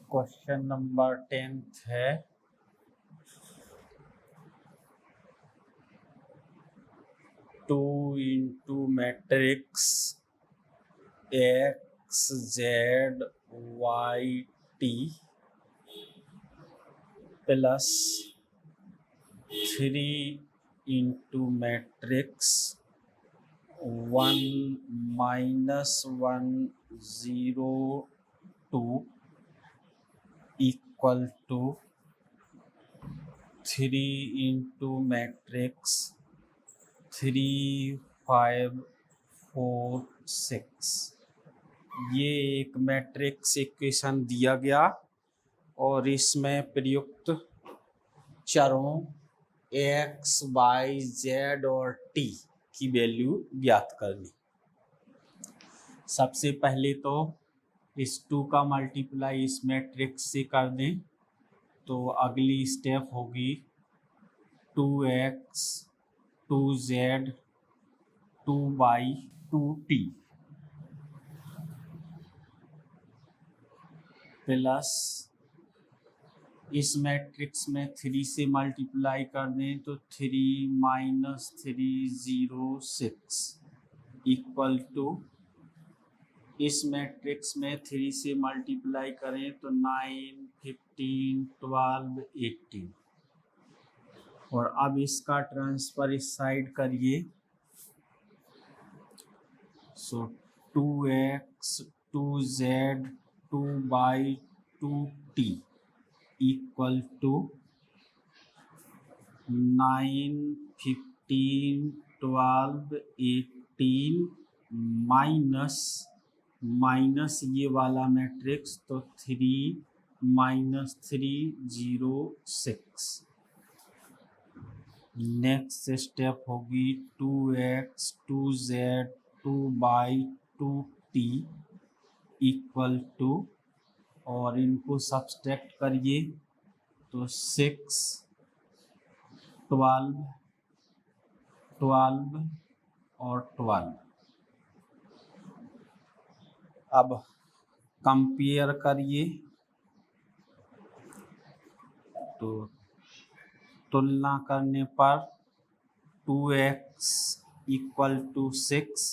Question number 10 है, two into matrix x z y t plus 3 into matrix 1 minus 1 0 2 equal to 3 into matrix 3 5 4 6। ये एक matrix equation दिया गया और इसमें प्रयुक्त चरों एक्स वाई जेड और टी की वैल्यू ज्ञात करनी। सबसे पहले तो इस 2 का मल्टीप्लाई इस मैट्रिक्स से कर दें तो अगली स्टेप होगी 2x 2z 2y 2t plus इस मैट्रिक्स में 3 से मल्टीप्लाई कर दें तो 3 माइनस 3 0 6 इक्वल टू इस मैट्रिक्स में 3 से मल्टीप्लाई करें तो 9 15 12 18 और अब इसका ट्रांसफर इस साइड करिए। सो 2x 2z 2y 2t equal to 9 15 12 18 minus ये वाला मैट्रिक्स तो 3 माइनस 3 0 6। नेक्स्ट स्टेप होगी 2x 2z 2y 2t equal to और इनको सब्सट्रैक्ट करिए तो 6 12 12 और 12। अब कंपेयर करिए तो तुलना करने पर 2x इक्वल टू 6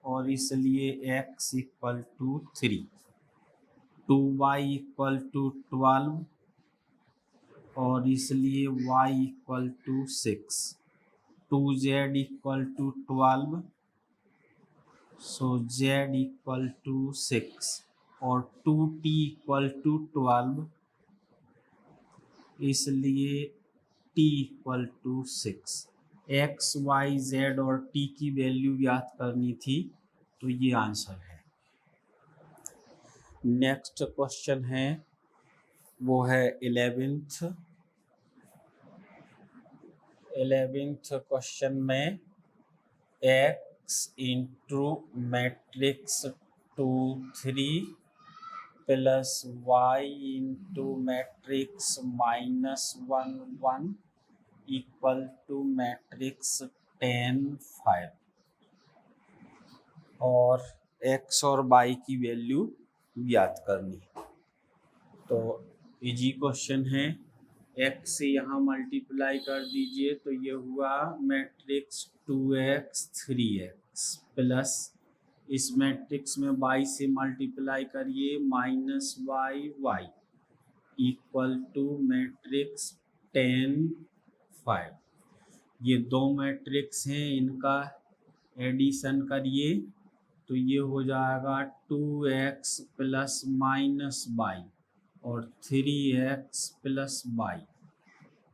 और इसलिए x equal to 3, 2y equal to 12 और इसलिए y equal to 6, 2z equal to 12 so z equal to 6 और 2t इक्वल टू 12 इसलिए t equal to 6। x y z और t की वैल्यू ज्ञात करनी थी तो ये आंसर है। नेक्स्ट क्वेश्चन है वो है 11th क्वेश्चन में x into matrix 2 3 plus y into matrix -1 1 equal to matrix 10 5 और x और y की वैल्यू ज्ञात करनी। तो इजी क्वेश्चन है, x से यहाँ मल्टीप्लाई कर दीजिए तो ये हुआ मैट्रिक्स 2x 3x प्लस इस मैट्रिक्स में y से मल्टीप्लाई करिए -y y equal to matrix 10 5। ये दो मैट्रिक्स हैं, इनका एडिशन करिए तो ये हो जाएगा 2x प्लस माइनस y और 3x plus y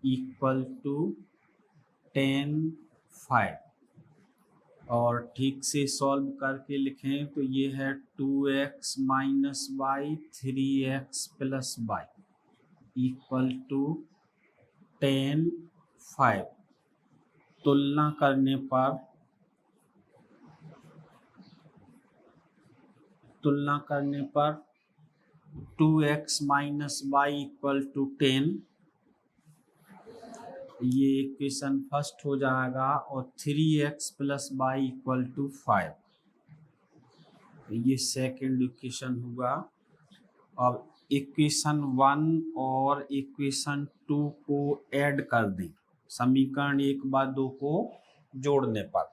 equal to 10 5 और ठीक से सॉल्व करके लिखें तो ये है 2x minus y 3x plus y equal to 10 5। तुलना करने पर 2x minus y equal to 10 ये इक्वेशन फर्स्ट हो जाएगा और 3x plus y equal to 5 ये सेकंड इक्वेशन हुआ। अब इक्वेशन 1 और इक्वेशन 2 को ऐड कर दें समीकरण 1 व 2 को जोड़ने पर,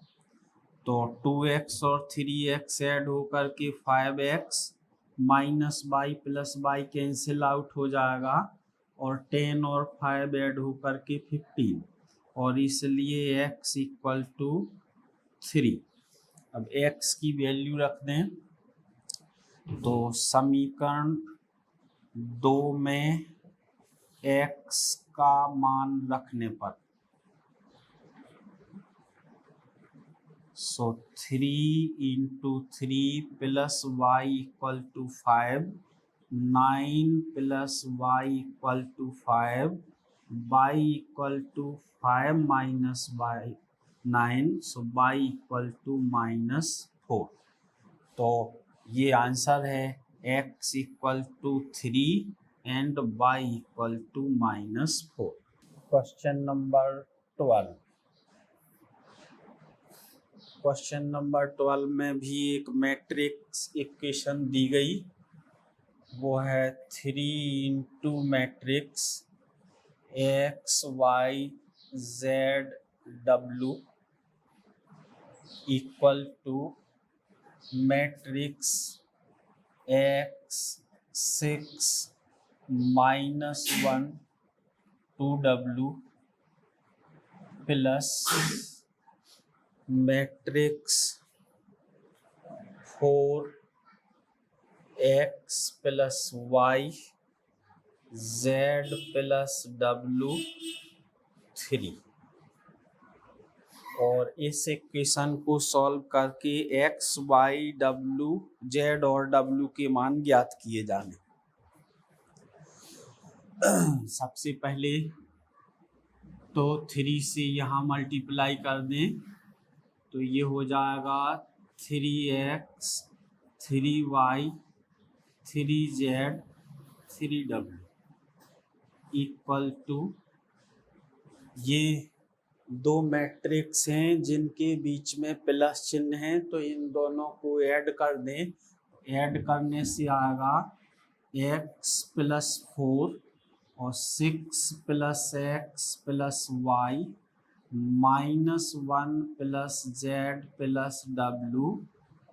तो 2x और 3x ऐड होकर के 5x minus y plus y cancel out हो जाएगा, और 10 और 5 ऐड होकर के 15, और इसलिए x इक्वल टू 3। अब x की वैल्यू रख दें, तो समीकरण 2 में x का मान रखने पर, so 3 into 3 plus y equal to 5, 9 plus y equal to 5, y equal to 5 minus y 9, so y equal to -4। तो ये आंसर है x equal to 3 and y equal to -4। Question number 12। Question number 12 में भी एक matrix equation दी गई, वो है 3 into matrix x y z डब्ल्यू equal to matrix x 6 minus 1 2w plus matrix 4x plus y z plus w 3। और इस equation को सॉल्व करके x, y, w, z और w के मान ज्ञात किए जाने। सबसे पहले तो 3 से यहाँ मल्टीप्लाई कर दें, तो ये हो जाएगा 3x 3y 3z 3w equal to, ये दो मैट्रिक्स हैं जिनके बीच में प्लस चिन्ह है, तो इन दोनों को ऐड कर दें। ऐड करने से आएगा x प्लस 4 और 6 plus x plus y -1 plus z plus w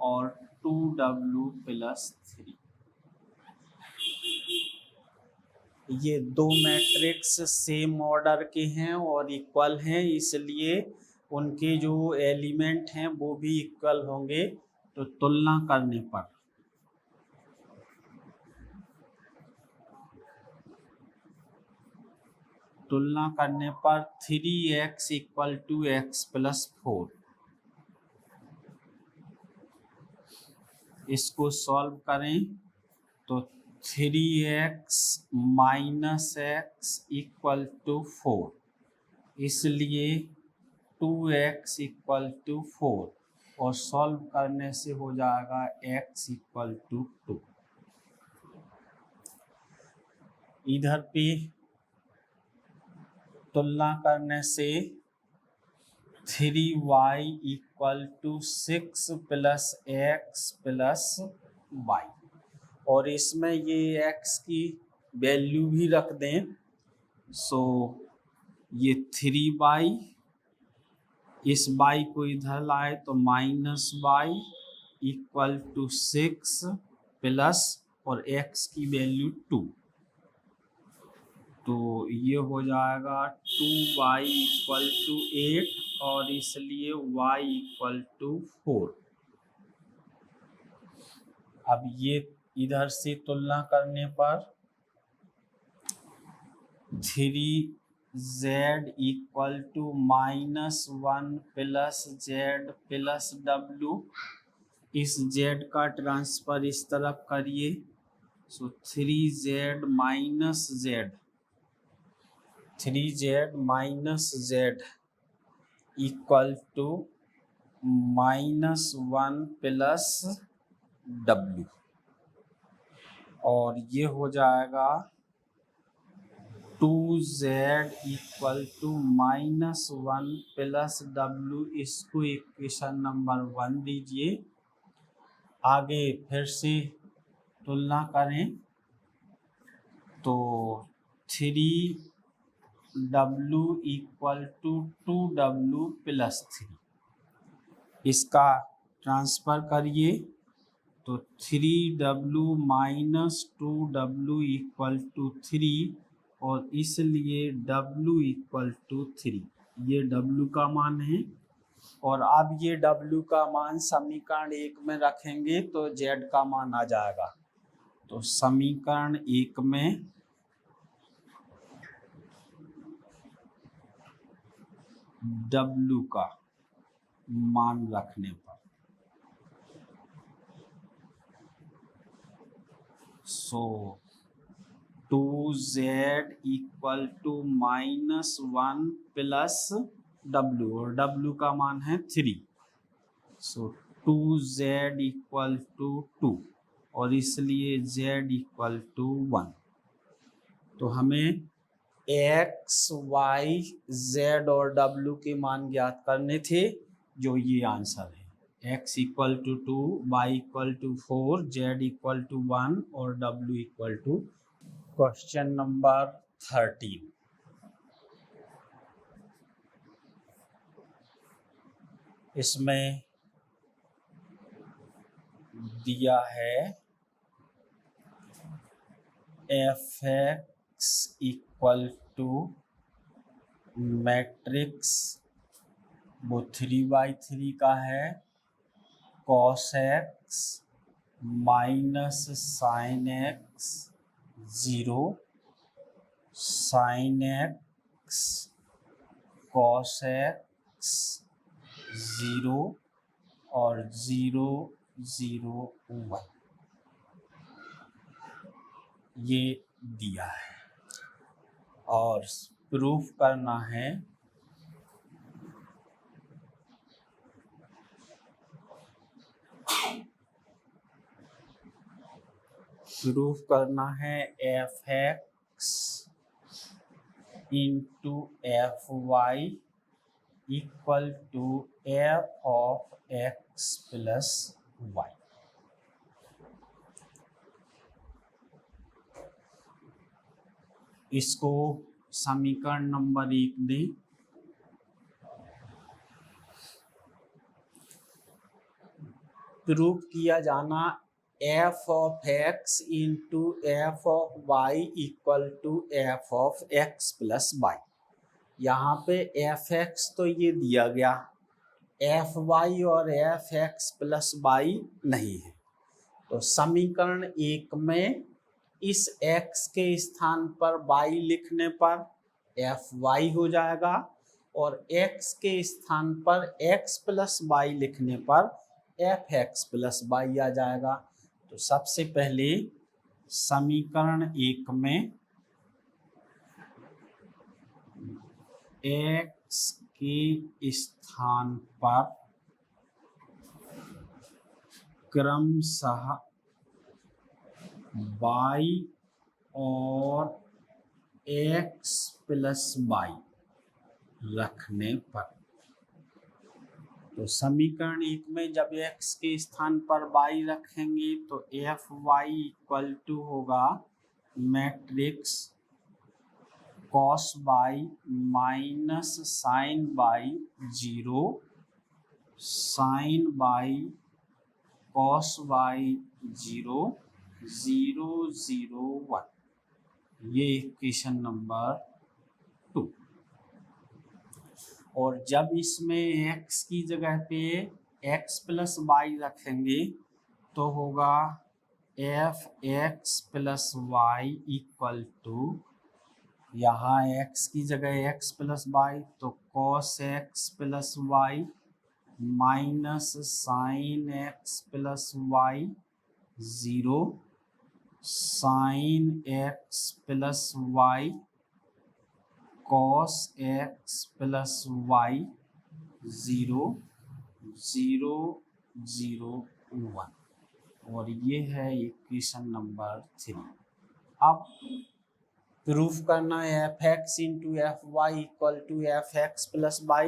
और 2w प्लस 3। ये दो मैट्रिक्स सेम ऑर्डर के हैं और इक्वल हैं, इसलिए उनके जो एलिमेंट हैं वो भी इक्वल होंगे। तो तुलना करने पर तुलना करने पर 3x equal to x plus 4, इसको सॉल्व करें तो 3x minus x equal to 4, इसलिए 2x इक्वल टू 4, और सॉल्व करने से हो जाएगा x इक्वल टू 2। इधर पे तुलना करने से 3y equal to 6 plus x plus y, और इसमें ये x की वैल्यू भी रख दें, सो ये 3y, इस y को इधर लाए तो -y इक्वल टू 6 प्लस और x की वैल्यू 2, तो ये हो जाएगा 2y इक्वल टू 8, और इसलिए y इक्वल टू 4। अब ये इधर से तुलना करने पर 3z equal to -1 plus z plus w, इस z का ट्रांसफर इस तरफ करिए, so 3z minus z 3z minus z equal to -1 plus w, और ये हो जाएगा 2z equal to -1 plus w। इसको इक्वेशन नंबर 1 दीजिए। आगे फिर से तुलना करें तो 3w equal to 2w plus 3, इसका ट्रांसफ़र करिए तो 3w minus 2w equal to 3, और इसलिए w इक्वल टू 3, ये w का मान है। और अब ये w का मान समीकरण 1 में रखेंगे तो z का मान आ जाएगा। तो समीकरण 1 में w का मान रखने पर so 2z equal to -1 plus w, और w का मान है 3, सो 2z इक्वल टू 2, और इसलिए z इक्वल टू 1। तो हमें x, y, z और w के मान ज्ञात करने थे, जो ये आंसर है। x equal to 2, y equal to 4, z equal to 1 और w equal to. Question number 13, इसमें दिया है f(x) इक्वल टू मैट्रिक्स, वो 3/3 का है, cos x minus sine x 0, sign x cos x 0 और 0 0 1, ये दिया है। और प्रूफ करना है f(x) into fy equal to f(x) plus y। इसको समीकरण नंबर 1 दें। प्रूफ किया जाना f(x) into f(y) equal to f(x) plus y। यहाँ पे f(x) तो ये दिया गया, fy और f(x) प्लस y नहीं है। तो समीकरण 1 में इस x के स्थान पर y लिखने पर fy हो जाएगा, और x के स्थान पर x प्लस y लिखने पर f(x) प्लस y आ जाएगा। तो सबसे पहले समीकरण 1 में x के स्थान पर क्रमशः y और x प्लस y रखने पर, तो समीकरण 1 में जब x के स्थान पर y रखेंगे तो fy इक्वल टू होगा matrix cos y minus sine y 0, sine y cos y 0 0 0 1, ये इक्वेशन नंबर 2। और जब इसमें x की जगह पे x प्लस y रखेंगे तो होगा f(x) plus y equal to, यहाँ x की जगह x प्लस y तो cos x plus y minus sine x plus y 0, sign x plus y cos x plus y 0 0 0 1, और ये है इक्वेशन नंबर 3। अब प्रूफ करना है f(x) into fy equal to f(x) plus y।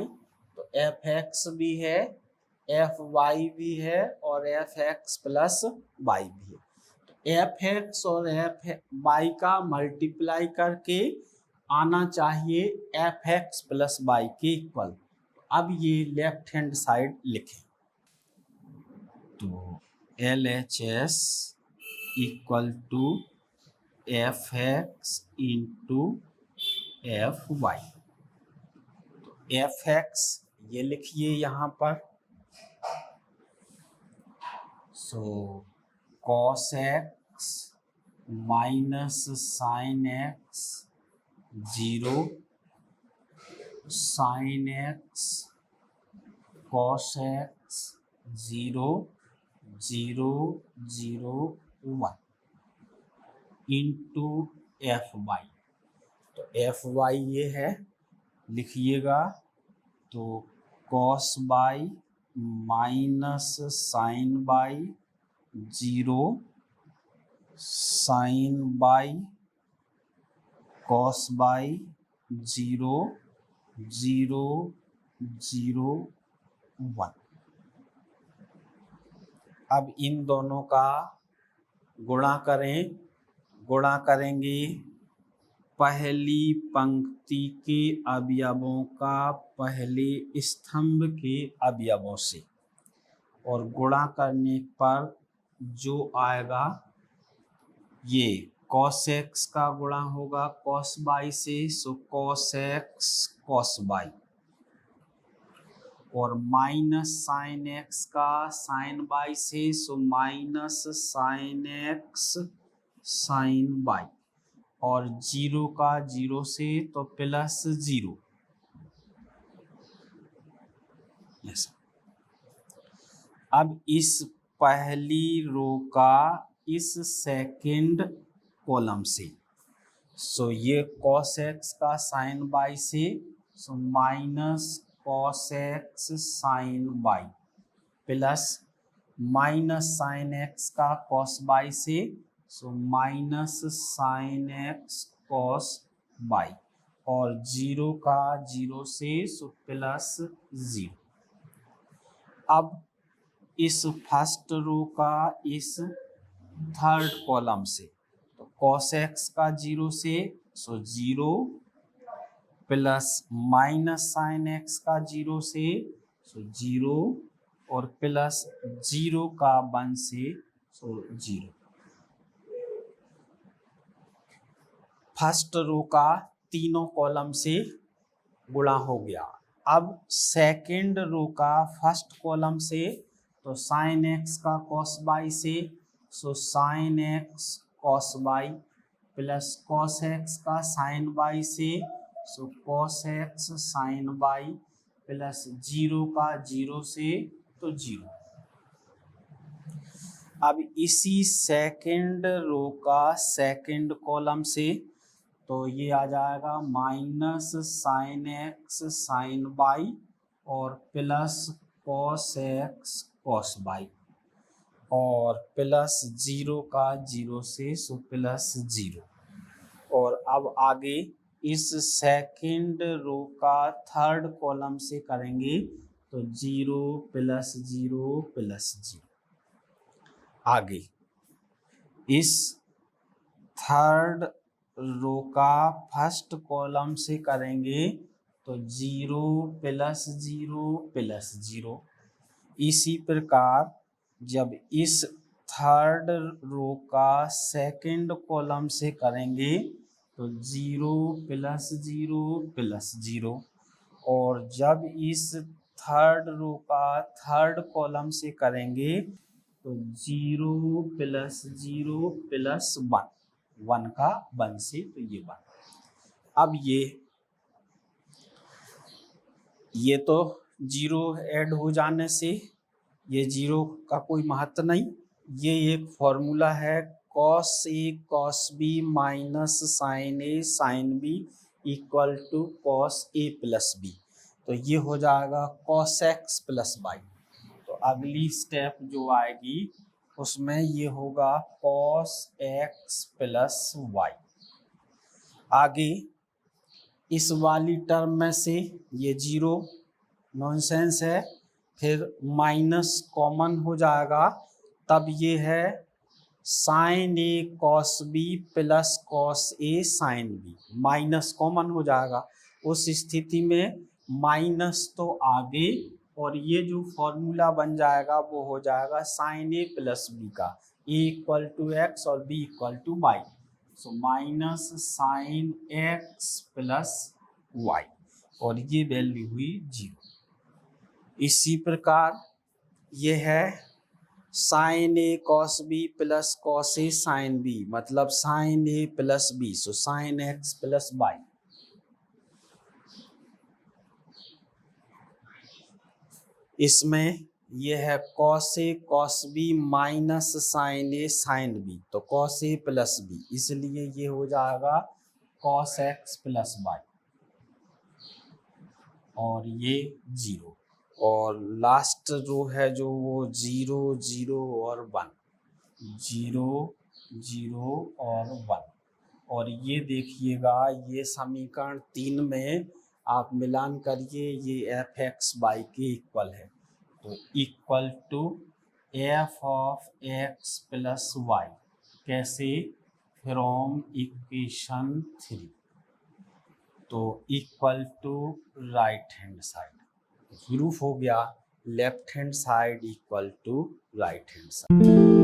तो f(x) भी है एफ वाई भी है और एफ एक्स प्लस वाई भी है। एफ एक्स और एफ वाई का मल्टीप्लाई करके आना चाहिए एफ एक्स प्लस वाई के इक्वल। अब ये लेफ्ट हैंड साइड लिखें तो L H S equal to f x into f y. तो एफ एक्स ये लिखिए यहाँ पर, so cos x minus sine x 0 sine x cos x 0 0 0 1 into f y. तो एफ वाई ये है, लिखिएगा तो cos by minus sine y 0 sine y cos y 0 0 0 1। अब इन दोनों का गुणा करें, गुणा करेंगे पहली पंक्ति के अवयवों का पहले स्तंभ के अवयवों से, और गुणा करने पर जो आएगा ये cos x का गुणा होगा cos y से, so cos x cos y, और माइनस साइन x का साइन y से, so minus sine x sine y, और 0 का 0 से तो प्लस 0। यस। अब इस पहली रो का इस सेकंड कॉलम से, सो ये cos x का साइन y से, so minus cos x sine y, plus minus sine x का cos y से, so minus sine x cos y, और 0 का 0 से, सो प्लस 0। अब इस फर्स्ट रो का इस थर्ड कॉलम से, तो cos x का 0 से, सो 0 प्लस माइनस साइन x का 0 से, सो 0, और प्लस 0 का 1 से, सो 0। फर्स्ट रो का तीनों कॉलम से गुणा हो गया। अब सेकंड रो का फर्स्ट कॉलम से, तो साइन x का cos y से, so sine x cos y, plus cos x का साइन y से, so cos x sine y, plus 0 का 0 से, तो 0। अब इसी सेकंड रो का सेकंड कॉलम से, तो ये आ जाएगा minus sine x sine y, और plus cos x cos y, और प्लस 0 का 0 से, सो प्लस 0। और अब आगे इस सेकंड रो का थर्ड कॉलम से करेंगे, तो 0 प्लस 0 प्लस 0। आगे इस थर्ड रो का फर्स्ट कॉलम से करेंगे, तो 0 प्लस 0 प्लस 0। इसी प्रकार जब इस थर्ड रो का सेकंड कॉलम से करेंगे, तो 0 प्लस 0 प्लस 0, और जब इस थर्ड रो का थर्ड कॉलम से करेंगे, तो 0 प्लस 0 प्लस 1, 1 का 1 से, तो ये 1। अब ये तो 0 ऐड हो जाने से ये 0 का कोई महत्व नहीं। ये एक फॉर्मूला है cos a cos b minus sine a sine b equal to cos a plus b। तो ये हो जाएगा cos x प्लस y। तो अगली स्टेप जो आएगी उसमें ये होगा cos x प्लस y। आगे इस वाली टर्म में से ये 0 नॉनसेंस है, फिर माइनस कॉमन हो जाएगा, तब ये है sine A cos B plus cos A sine B, minus common हो जाएगा। उस स्थिति में माइनस तो आगे, और ये जो फॉर्मूला बन जाएगा वो हो जाएगा साइन ए प्लस बी का, ए इक्वल टू एक्स और B equal to Y, so minus sine X plus Y, और ये वैल्यू हुई 0। इसी प्रकार ये है sine A cos B plus cos A sine B, मतलब sine A plus B, so sine X plus Y. इसमें ये है cos A cos B minus sine A sine B, तो कॉस ए प्लस बी, इसलिए ये हो जाएगा cos x plus Y, और ये 0। और लास्ट रो है जो वो 0 0 और 1, 0 0 और 1, और ये देखिएगा ये समीकरण 3 में आप मिलान करिए, ये एफ एक्स वाई के इक्वल है, तो equal to f of x plus y, कैसे, फ्रॉम इक्वेशन 3, तो equal to right hand side, proof हो गया left hand side equal to right hand side.